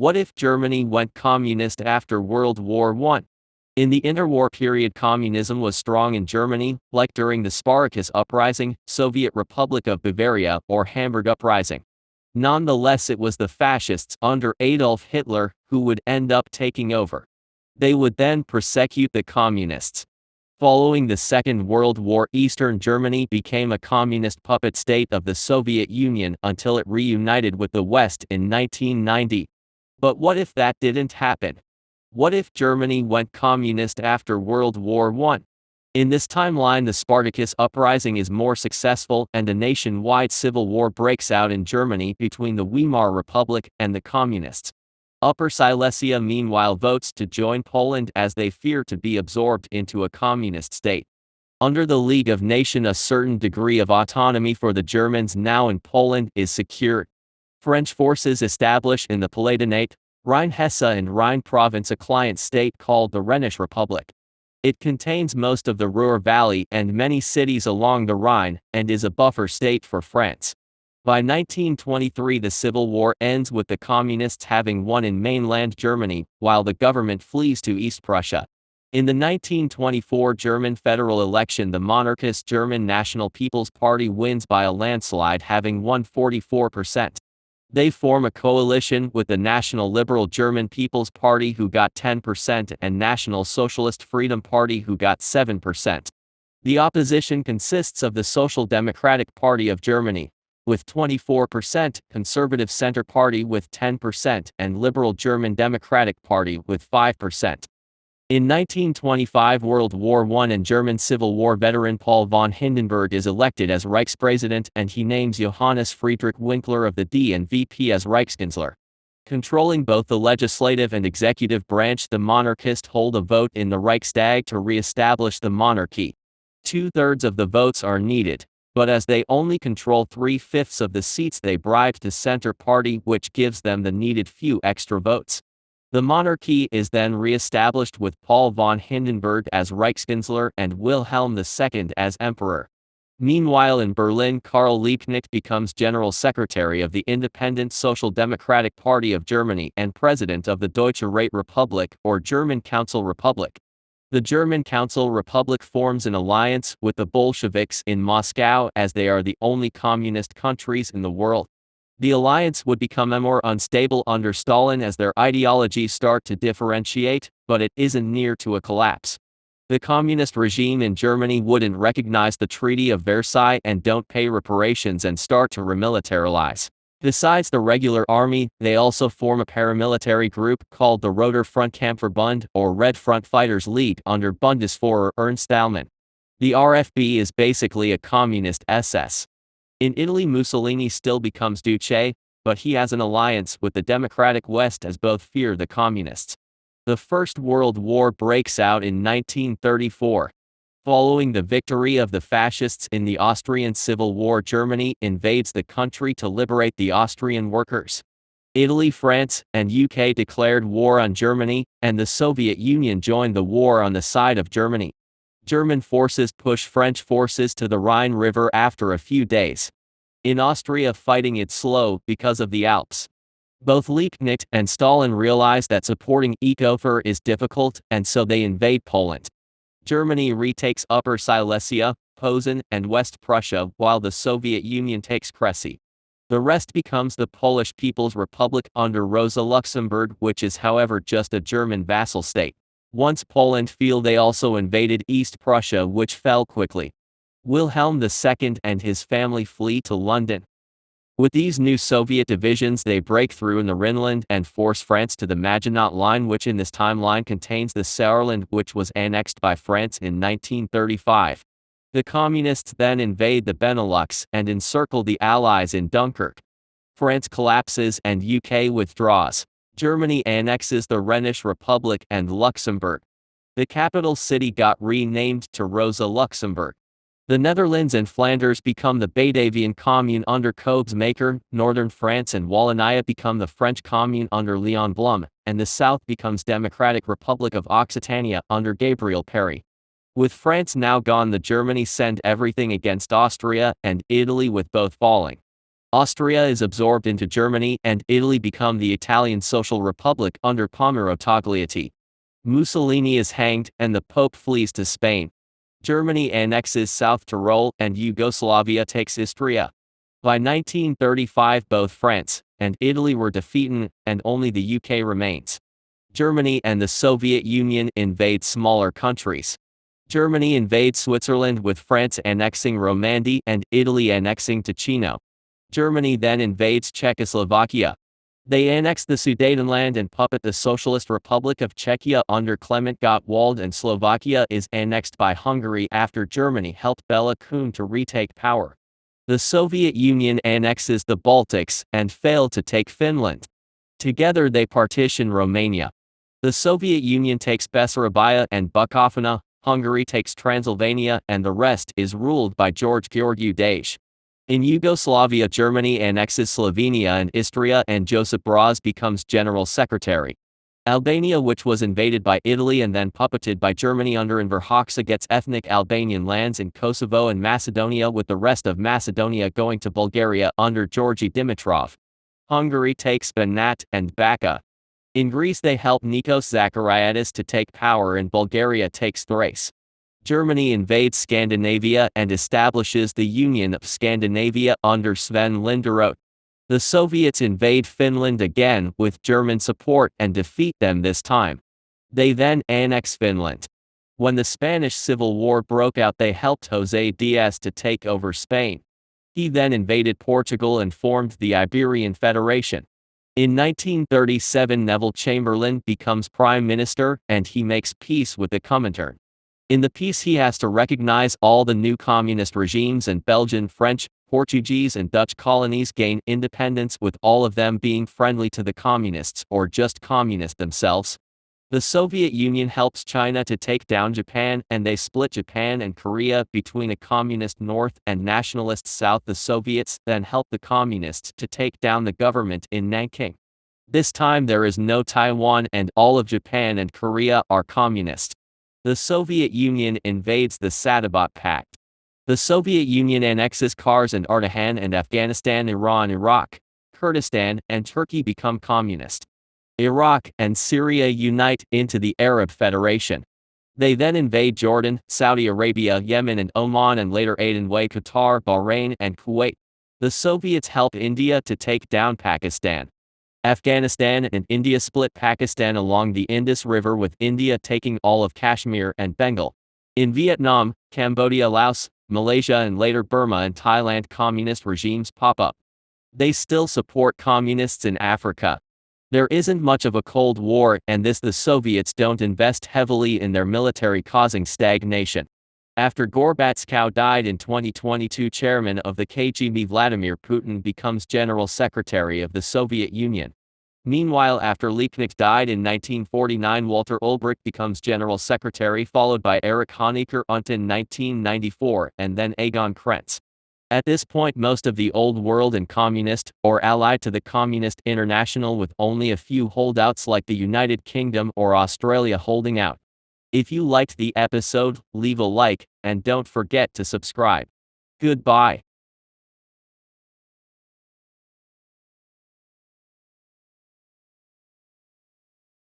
What if Germany went communist after World War I? In the interwar period, communism was strong in Germany, like during the Spartacus Uprising, Soviet Republic of Bavaria, or Hamburg Uprising. Nonetheless, it was the fascists under Adolf Hitler who would end up taking over. They would then persecute the communists. Following the Second World War, Eastern Germany became a communist puppet state of the Soviet Union until it reunited with the West in 1990. But what if that didn't happen? What if Germany went communist after World War I? In this timeline, the Spartacus Uprising is more successful and a nationwide civil war breaks out in Germany between the Weimar Republic and the Communists. Upper Silesia meanwhile votes to join Poland as they fear to be absorbed into a communist state. Under the League of Nations, a certain degree of autonomy for the Germans now in Poland is secured. French forces establish in the Palatinate, Rhine-Hesse and Rhine province a client state called the Rhenish Republic. It contains most of the Ruhr Valley and many cities along the Rhine, and is a buffer state for France. By 1923, the civil war ends with the communists having won in mainland Germany, while the government flees to East Prussia. In the 1924 German federal election, the monarchist German National People's Party wins by a landslide, having won 44%. They form a coalition with the National Liberal German People's Party, who got 10%, and National Socialist Freedom Party, who got 7%. The opposition consists of the Social Democratic Party of Germany, with 24%, Conservative Center Party with 10%, and Liberal German Democratic Party with 5%. In 1925, World War I and German Civil War veteran Paul von Hindenburg is elected as Reichspräsident, and he names Johannes Friedrich Winkler of the DNVP as Reichskanzler. Controlling both the legislative and executive branch, the monarchists hold a vote in the Reichstag to re-establish the monarchy. 2/3 of the votes are needed, but as they only control 3/5 of the seats, they bribe the Center Party, which gives them the needed few extra votes. The monarchy is then re-established with Paul von Hindenburg as Reichskanzler and Wilhelm II as Emperor. Meanwhile, in Berlin, Karl Liebknecht becomes General Secretary of the Independent Social Democratic Party of Germany and President of the Deutsche Räterepublik, or German Council Republic. The German Council Republic forms an alliance with the Bolsheviks in Moscow, as they are the only communist countries in the world. The alliance would become more unstable under Stalin as their ideologies start to differentiate, but it isn't near to a collapse. The communist regime in Germany wouldn't recognize the Treaty of Versailles and don't pay reparations and start to remilitarize. Besides the regular army, they also form a paramilitary group called the Roter Frontkampfverbund, or Red Front Fighters League, under Bundesführer Ernst Thälmann. The RFB is basically a communist SS. In Italy, Mussolini still becomes Duce, but he has an alliance with the Democratic West as both fear the communists. The First World War breaks out in 1934. Following the victory of the fascists in the Austrian Civil War, Germany invades the country to liberate the Austrian workers. Italy, France, and UK declared war on Germany, and the Soviet Union joined the war on the side of Germany. German forces push French forces to the Rhine River after a few days. In Austria, fighting is slow because of the Alps. Both Liebknecht and Stalin realize that supporting Eckhofer is difficult, and so they invade Poland. Germany retakes Upper Silesia, Posen, and West Prussia, while the Soviet Union takes Kresy. The rest becomes the Polish People's Republic under Rosa Luxemburg, which is however just a German vassal state. Once Poland fell, they also invaded East Prussia, which fell quickly. Wilhelm II and his family flee to London. With these new Soviet divisions, they break through in the Rhineland and force France to the Maginot Line, which in this timeline contains the Saarland, which was annexed by France in 1935. The communists then invade the Benelux and encircle the Allies in Dunkirk. France collapses and UK withdraws. Germany annexes the Rhenish Republic and Luxembourg. The capital city got renamed to Rosa Luxemburg. The Netherlands and Flanders become the Batavian Commune under Koopsmaker, northern France and Wallonia become the French Commune under Leon Blum, and the south becomes Democratic Republic of Occitania under Gabriel Péry. With France now gone, the Germany send everything against Austria and Italy, with both falling. Austria is absorbed into Germany and Italy become the Italian Social Republic under Palmiro Togliatti. Mussolini is hanged and the Pope flees to Spain. Germany annexes South Tyrol and Yugoslavia takes Istria. By 1935 both France and Italy were defeated and only the UK remains. Germany and the Soviet Union invade smaller countries. Germany invades Switzerland with France annexing Romandy and Italy annexing Ticino. Germany then invades Czechoslovakia. They annex the Sudetenland and puppet the Socialist Republic of Czechia under Klement Gottwald, and Slovakia is annexed by Hungary after Germany helped Bela Kun to retake power. The Soviet Union annexes the Baltics and failed to take Finland. Together they partition Romania. The Soviet Union takes Bessarabia and Bukovina, Hungary takes Transylvania, and the rest is ruled by George Gheorghiu Dej. In Yugoslavia, Germany annexes Slovenia and Istria and Josip Broz becomes General Secretary. Albania, which was invaded by Italy and then puppeted by Germany under Enver Hoxha, gets ethnic Albanian lands in Kosovo and Macedonia, with the rest of Macedonia going to Bulgaria under Georgi Dimitrov. Hungary takes Banat and Bačka. In Greece they help Nikos Zachariadis to take power and Bulgaria takes Thrace. Germany invades Scandinavia and establishes the Union of Scandinavia under Sven Linderoth. The Soviets invade Finland again with German support and defeat them this time. They then annex Finland. When the Spanish Civil War broke out, they helped José Diaz to take over Spain. He then invaded Portugal and formed the Iberian Federation. In 1937 Neville Chamberlain becomes Prime Minister and he makes peace with the Comintern. In the peace he has to recognize all the new communist regimes, and Belgian, French, Portuguese and Dutch colonies gain independence, with all of them being friendly to the communists or just communist themselves. The Soviet Union helps China to take down Japan and they split Japan and Korea between a communist north and nationalist south. The Soviets then help the communists to take down the government in Nanking. This time there is no Taiwan and all of Japan and Korea are communist. The Soviet Union invades the Sadabat Pact. The Soviet Union annexes Kars and Ardahan, and Afghanistan, Iran, Iraq, Kurdistan, and Turkey become communist. Iraq and Syria unite into the Arab Federation. They then invade Jordan, Saudi Arabia, Yemen and Oman, and later aid and way Qatar, Bahrain, and Kuwait. The Soviets help India to take down Pakistan. Afghanistan and India split Pakistan along the Indus River, with India taking all of Kashmir and Bengal. In Vietnam, Cambodia, Laos, Malaysia and later Burma and Thailand, communist regimes pop up. They still support communists in Africa. There isn't much of a Cold War, and the Soviets don't invest heavily in their military, causing stagnation. After Gorbachev died in 2022, chairman of the KGB Vladimir Putin becomes General Secretary of the Soviet Union. Meanwhile, after Liebknecht died in 1949, Walter Ulbricht becomes General Secretary, followed by Erich Honecker until 1994, and then Egon Krenz. At this point, most of the Old World and communist, or allied to the Communist International, with only a few holdouts like the United Kingdom or Australia holding out. If you liked the episode, leave a like, and don't forget to subscribe. Goodbye.